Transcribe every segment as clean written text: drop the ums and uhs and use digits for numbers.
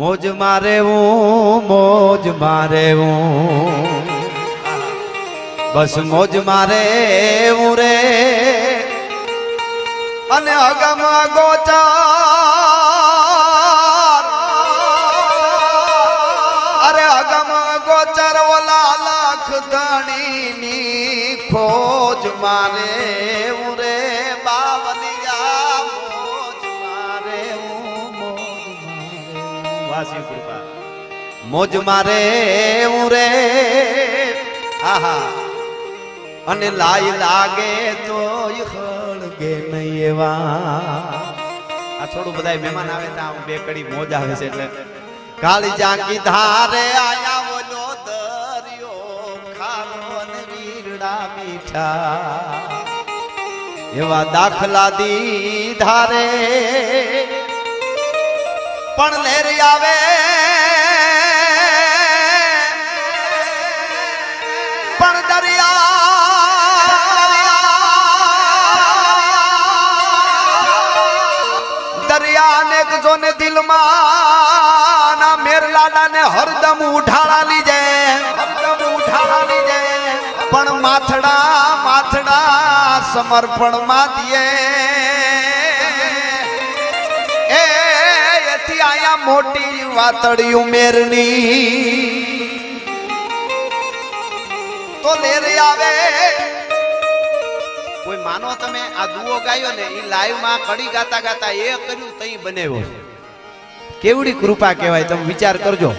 મોજ મારે હું બસ મોજ મારે હું રે અને અગમ ગોચર અરે અગમ ગોચર ઓલા લખ ધણીની ખોજ મારે હું રે બાવલિયા મોજ મારે વાસી કૃપા મોજ મારે હું રે આહા અને લાય લાગે તો ખળગે નહીં એવા આ થોડું બધા મહેમાન આવે ત્યાં બે કડી મોજ આવે છે એટલે કાળી જાંગી ધારે આયા ઓલો દરિયો ખારો અને વીરડા મીઠા એવા દાખલા દી ધારે પણ લેરી આવે પણ દરિયા દરિયાને જોને દિલમાં ના મેરલાડા ને હરદમ ઉઠાડા લીજે પણ માથડા સમર્પણ માં દીએ એથી આયા મોટી વાતડી ઉમેરની તો લેરે આવે કોઈ માનો તમે આ દુઓ ગાયો ને એ લાઈવ માં કડી ગાતા ગાતા એ કર્યું તઈ બનાવ્યો કેવડી કૃપા કહેવાય તમે વિચાર કરજો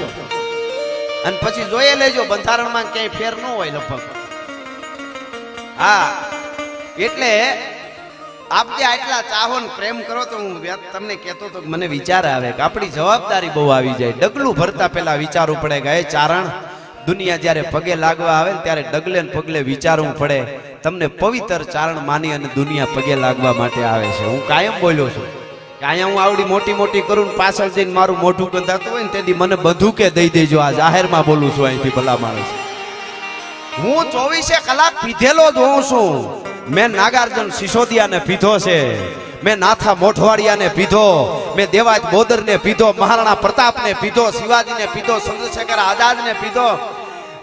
અને પછી જોઈ લેજો બંધારણમાં ક્યાંય ફેર ન હોય લગભગ હા એટલે આપ જે આટલા ચાહો ને પ્રેમ કરો તો હું તમને કહેતો તો મને વિચાર આવે કે આપણી જવાબદારી બહુ આવી જાય ડગલું ભરતા પહેલા વિચારવું પડે કે એ ચારણ દુનિયા જ્યારે પગે લાગવા આવે ને ત્યારે ડગલે ને પગલે વિચારવું પડે તમને પવિત્ર ચારણ માની અને દુનિયા પગે લાગવા માટે આવે છે હું કાયમ બોલ્યો છું કે અહીંયા હું આવડી મોટી મોટી કરું ને પાછળ જઈને મારું મોઢું ગંધાતું હોય ને તેથી મને બંદૂકે દઈ દેજો આ જાહેરમાં બોલું છું અહીંથી ભલા માણસ હું 24 કલાક પીધેલો જ હોઉં છું મેં નાગાર્જુન સિસોદિયાને પીધો છે મેં નાથા મોઠવાડિયાને પીધો મેં દેવાજ બોદરને પીધો મહારાણા પ્રતાપને પીધો શિવાજીને પીધો ચંદ્રશેખર આઝાદને પીધો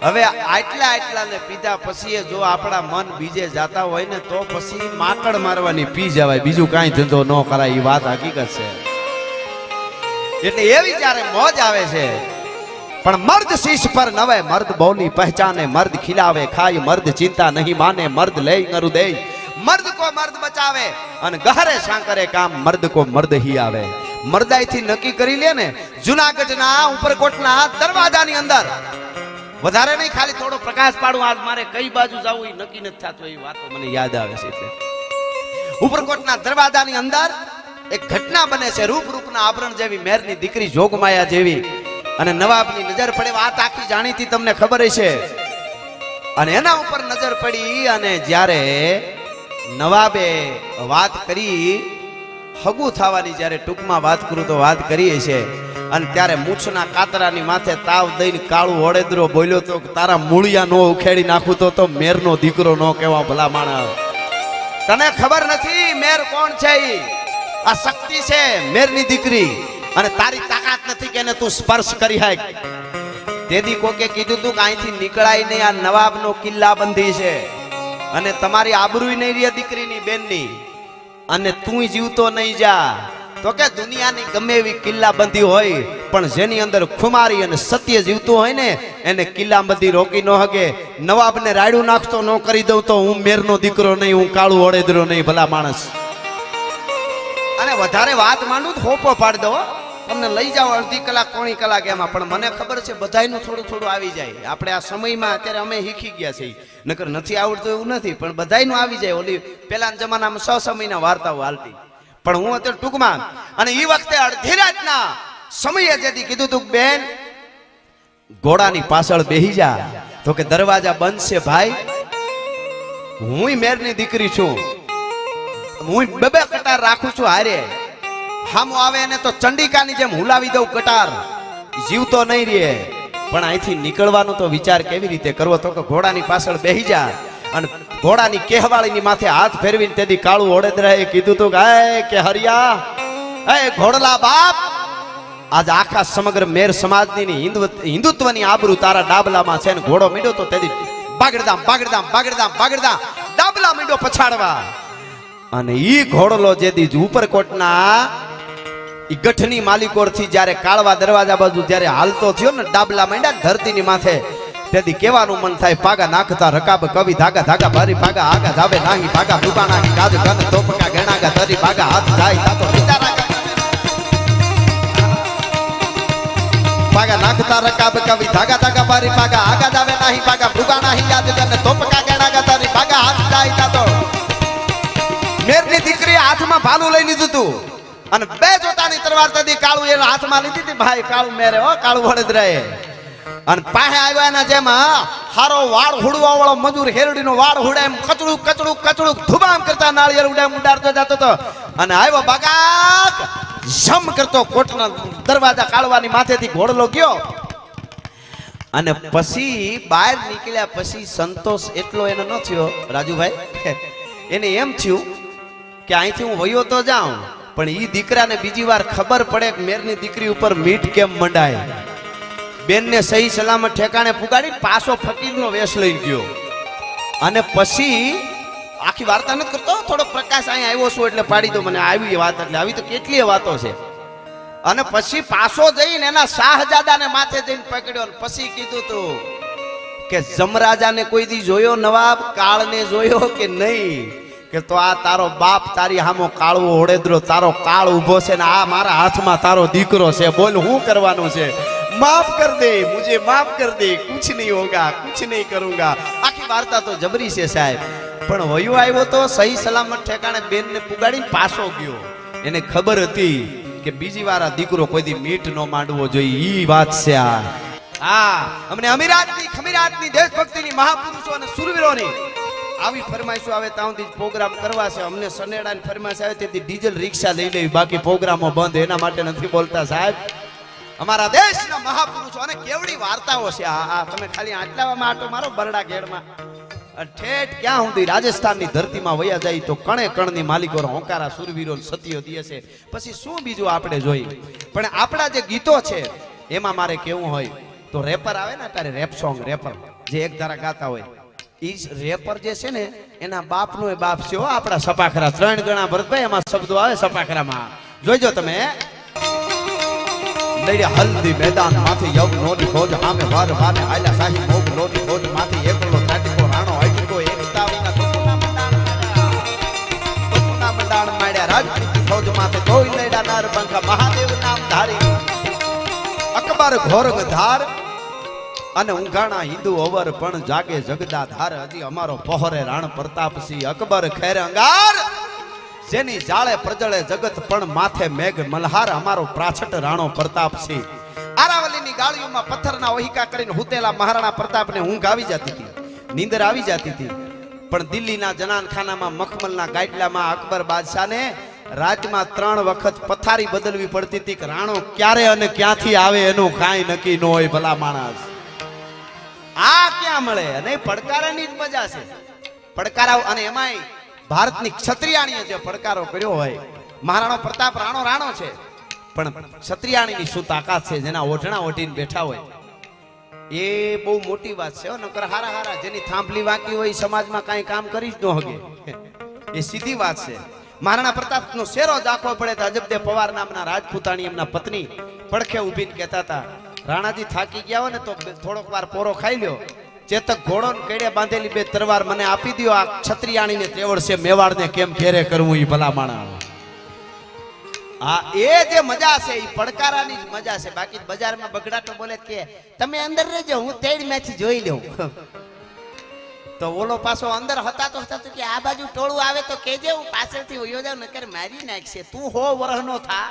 હવે આટલાને પીધા પછી જો આપણા મન બીજે જાતા હોય ને તો પછી માકડ મારવાની પી જવાય બીજું કાંઈ ધંધો ન કરાય એ વાત હકીકત છે એટલે એવી જ્યારે મોજ આવે છે પણ મર્દ શીશ પર નવે મર્દ બોલી પહેચાને મર્દ ખિલાવે ખાય મર્દ ચિંતા નહીં માને મર્દ લે નરુ દે મર્દ કો મર્દ બચાવે અને ગહરે સાંકરે કામ મર્દ કો મર્દ હી આવે મર્દાઈથી નક્કી કરી લે ને જુનાગઢના ઉપરકોટના દરવાજાની અંદર વધારે નહીં ખાલી થોડો પ્રકાશ પાડું આજ મારે કઈ બાજુ જવું એ નક્કી નથી થતું એ વાતો મને યાદ આવે છે એટલે ઉપરકોટના દરવાજાની અંદર એક ઘટના બને છે રૂપના આભરણ જેવી મેરની દીકરી જોગમાયા જેવી અને નવાબની નજર પડે વાત આખી જાણીતી તમને ખબર છે અને એના ઉપર નજર પડી અને જ્યારે નવાબે વાત કરી હગું થવાની જ્યારે ટૂંકમાં વાત કરું તો વાત કરીએ છે અને ત્યારે મૂછના કાતરાની માથે તાવ દઈને કાળું ઓળેદરો બોલ્યો તો તારા મૂળિયા નો ઉખેડી નાખું તો મેરનો દીકરો નો કહેવા ભલા માણસ તને ખબર નથી મેર કોણ છે આ શક્તિ છે મેરની દીકરી અને તારી તાકાત નથી કે એને તું સ્પર્શ કરી હાક તેદી કોકે કીધું તું કે અહીંથી નીકળાય નહીં આ નવાબનો કિલ્લા બંધી છે અને તમારી આબરૂ નહીં રહી દીકરીની બેનની અને તું જીવતો નહીં જા તો કે દુનિયાની ગમે એવી કિલ્લા બંધી હોય પણ જેની અંદર ખુમારી અને સત્ય જીવતું હોય ને એને કિલ્લા બંધી રોકી ન હકે નવાબને રાડું નાખતો ન કરી દઉં તો હું મેરનો દીકરો નહીં હું કાળું ઓળેદરો નહીં ભલા માણસ અને વધારે વાત માંડું તો હોપો પાડી દો તમને લઈ જાઓ અડધી કલાક પોણી કલાક એમાં પણ મને ખબર છે બધાયનું થોડું થોડું આવી જાય આપણે આ સમયમાં અત્યારે અમે શીખી ગયા છીએ નકર નથી આવડતું એવું નથી પણ બધાયનું આવી જાય ઓલી પેલાના જમાનામાં 6 સમયના વાર્તાઓ હાલતી પણ હું અત્યારે ટૂંકમાં અને એ વખતે અડધી રાતના સમયે જેથી કીધું તું બેન ઘોડાની પાછળ બેહી જા તો કે દરવાજા બંધ છે ભાઈ હું મેરની દીકરી છું હું બે કટાર રાખું છું હારે હામો આવે ને તો ચંડિકાની જેમ હુલાવી દઉં કટાર જીવતો નહીં રહે પણ અહીંથી નીકળવાનો તો વિચાર કેવી રીતે કરવો તો કે ઘોડાની પાછળ બેહી જા અને ઘોડાની કેહવાળીની માથે હાથ ફેરવીને તેદી કાળું ઓળેદરાએ કીધું તું કે હરિયા એ ઘોડલા બાપ આજ આખા સમગ્ર મેર સમાજની હિન્દુત્વની આબરૂ તારા ડાબલામાં છે ને ઘોડો મીડ્યો તો તેથી બાગડદામ બાગડદામ બાગડદામ બાગડદામ ડાબલા મીડ્યો પછાડવા. અને ઈ ઘોડલો જે દી ઉપરકોટના ઈ ગઠની માલિકોરથી જ્યારે કાળવા દરવાજા બાજુ જ્યારે હાલતો થયો ને ડાબલા માંડ્યા ધરતીની માથે તેથી કેવાનું મન થાય પાગા નાખતા રકાબ કવિ ધાગા ધાગા ભારી ભાગા આગા ધાબે નાહી ભાગા ડૂબા નાહી કાજ ગન તોપકા ગણાગા તરી ભાગા હાથ જાય તાતો વિચારા પાગા નાખતા રકાબ કવિ ધાગા ધાગા ભારી ભાગા આગા ધાબે નાહી ભાગા ડૂબા નાહી યાદ ગન તોપકા ગણાગા તરી ભાગા હાથ જાય તાતો. મેરની દીકરી હાથમાં ભાલું લઈ લીધું તું અને બે જોતાની તલવાર તદી કાળું એના હાથમાં લીધી હતી. ભાઈ કાળું મેરે હો કાળું વડોદરાએ અને પાસે આવ્યા એના જેમ હારો વાળ હુડવા વાળો મજૂર હેરડીનો વાળ હુડે એમ કચડું કચડું કચડું ધુબામ કરતા નાળિયેર ઉડામ ઉડાડતો જતો હતો અને આવ્યો બાગાક જમ કરતો કોટના દરવાજા કાળવાની માથેથી ઘોડલો ગયો. અને પછી બહાર નીકળ્યા પછી સંતોષ એટલો એનો ન થયો રાજુભાઈ, એને એમ થયું કે અહીંથી હું વયો તો જાઉં પણ ઈ દીકરાને બીજી વાર ખબર પડે કે મેરની દીકરી ઉપર મીઠ કેમ મંડાય. બેનને સહી સલામત ઠેકાણે પુગાડી પાછો ફકીરનો વેશ લઈ ગયો. અને પછી આખી વાર્તા નથી કરતો, થોડો પ્રકાશ અહીંયા આવ્યો છું એટલે પાડી દો મને આવી વાત, એટલે આવી તો કેટલી વાતો છે. અને પછી પાછો જઈને એના શાહજાદાને માથે જઈને પકડ્યો અને પછી કીધું તું કે જમરાજાને કોઈ દી જોયો નવાબ કાળને જોયો કે નહીં, કે તો આ તારો બાપ તારી હામો કાળવો ઓડેદરો તારો કાળ ઉભો છે ને આ મારા હાથમાં તારો દીકરો છે, બોલ હું કરવાનું છે, માફ કર દે મુझे માફ કર દે, कुछ नहीं होगा कुछ नहीं करूंगा. આખી વાર્તા તો જબરી છે સાહેબ. પણ વયો આવ્યો તો સહી સલામત ઠેકાણે બેનને પુગાડીને પાછો ગયો. એને ખબર હતી કે બીજી વાર આ દીકરો કોઈ દી મીઠ નો માંડવો જોઈએ. ઈ વાત છે આ. હા, અમને અમીરાતની ખમીરાતની દેશભક્તિની મહાપુરુષો અને સુરવીરોની આવી ફરમાઈશો આવે ત્યાં સુધી પ્રોગ્રામ કરવા છે. અમને સનેડાની ફરમાઈશ આવે તેથી ડીઝલ રિક્ષા લઈ લેવી, બાકી પ્રોગ્રામો બંધ. એના માટે નથી બોલતા સાહેબ. અમારા દેશના મહાપુરુષો અને કેવડી વાર્તાઓ છે. આ તમે ખાલી આટલામાં આટો મારો બરડા ઘેડમાં ઠેઠ ક્યાં સુધી રાજસ્થાનની ધરતીમાં વયા જાય તો કણે કણની માલિકો હોંકારા સુરવીરો સતીઓ દે છે. પછી શું બીજું આપણે જોઈ. પણ આપણા જે ગીતો છે એમાં મારે કેવું હોય તો રેપર આવે ને ત્યારે રેપ સોંગ, રેપર જે એક ધારા ગાતા હોય ઈ રેપર જે છે ને એના બાપનો એ બાપ છે હો આપણા સપાખરા. 3 ગણા ભરતભાઈ એમાં શબ્દો આવે સપાખરામાં, જોઈજો તમે. લડ્યા હલ્દી મેદાન માંથી યવ નોની ફોજ સામે વાર વાને આલા સાહી મોગ નોની ફોજ માંથી એકલો કાટીકો રાણો આટીકો એકતા વિના તોના મંડાણ માડ્યા રાજપૂતી ફોજ માંથી કોઈ લડ્યા નાર બંકા મહાદેવ નામ ધારી અકબર ઘોરગ ધાર અને ઊંઘાણા હિન્દુ અવર પણ જાગે જગદા ધાર. હજી અમારો પહોરે રાણ પ્રતાપસિંહ અકબર ખેર અંગાર જેની જાળે પ્રજળે જગત પણ માથે મેઘ મલ્હાર અમારો પ્રાછટ રાણો પ્રતાપસિંહ. આરાવલીની ગાળીઓમાં પથ્થરના ઓહિકા કરીને હુતેલા મહારાણા પ્રતાપને ઊંઘ આવી જતી હતી, નીંદર આવી જતી હતી. પણ દિલ્હીના જનાનખાનામાં મખમલના ગાઈડલામાં અકબર બાદશાહને રાજમાં 3 વખત પથારી બદલવી પડતી હતી કે રાણો ક્યારે અને ક્યાંથી આવે એનું કાંઈ નક્કી ન હોય. ભલા માણસ આ ક્યાં મળે. અને પડકારાની જ મજા છે. પડકારા અને એમાંય ભારતની ક્ષત્રિયાણીએ જે પડકારો કર્યો હોય. મહારાણો પ્રતાપ રાણો રાણો છે પણ ક્ષત્રિયાણીની શું તાકાત છે, જેના ઓઢણા ઓઢીને બેઠા હોય એ બહુ મોટી વાત છે. નકર હારા હારા જેની થાંભલી વાંકી હોય સમાજમાં કાંઈ કામ કરી જ ન હગે, એ સીધી વાત છે. મહારાણા પ્રતાપનો શેરો દાખવો પડે તો અજબદેવ પવાર નામના રાજપૂતાણી એમના પત્ની પડખે ઊભીને કહેતા હતા રાણાજી થાકી ગયા હોય ને તો થોડોક વાર પોરો ખાઈ લ્યો, ચેતક ઘોડો ને કેડે બાંધેલી 2 તરવાર મને આપી દો. આ ક્ષત્રિયાણીને ત્રેવડ છે, મેવાડને કેમ ઘેરે કરવું ઈ ભલા માણા. હા, એ જે મજા છે એ પડકારાની જ મજા છે. બાકી બજારમાં બગડાટો બોલે કે તમે અંદર રહેજો હું તેડ મેથી જોઈ લઉં તો ઓલો પાછો અંદર હતા તો કે આ બાજુ ટોળું આવે તો કેજે હું પાછળથી વયો જાવ નકર મારી નાખશે. તું 100 વર્ષનો થા,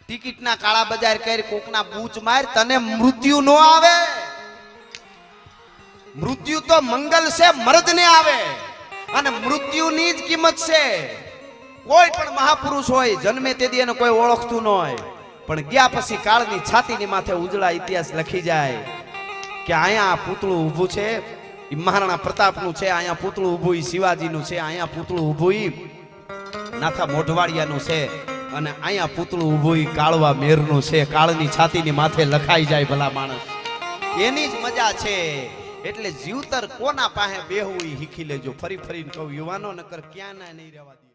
ટિકિટના કાળા બજાર કરી કોકના બૂચ માર, તને મૃત્યુ ન આવે. મૃત્યુ તો મંગલ છે, મર્દને આવે અને મૃત્યુની જ કિંમત છે. કોઈ પણ મહાપુરુષ હોય જન્મે તેથી એને કોઈ ઓળખતું ન હોય પણ ગયા પછી કાળની છાતીની માથે ઉજળા ઇતિહાસ લખી જાય કે અહીંયા પૂતળું ઊભું છે ઈ મહારાણા પ્રતાપનું છે, અહીંયા પૂતળું ઊભું ઈ શિવાજીનું છે, અહીંયા પૂતળું ઊભું ઈ નાથા મોઢવાડિયાનું છે અને અહીંયા પૂતળું ઊભું ઈ કાળવા મેરનું છે, કાળની છાતીની માથે લખાઈ જાય ભલા માણસ, એની જ મજા છે. એટલે જીવતર કોના પાસે બેહવું ઈ શીખી લેજો. ફરી ફરીને કહું યુવાનો, નકર ક્યાં ના નહીં રહેવા દે.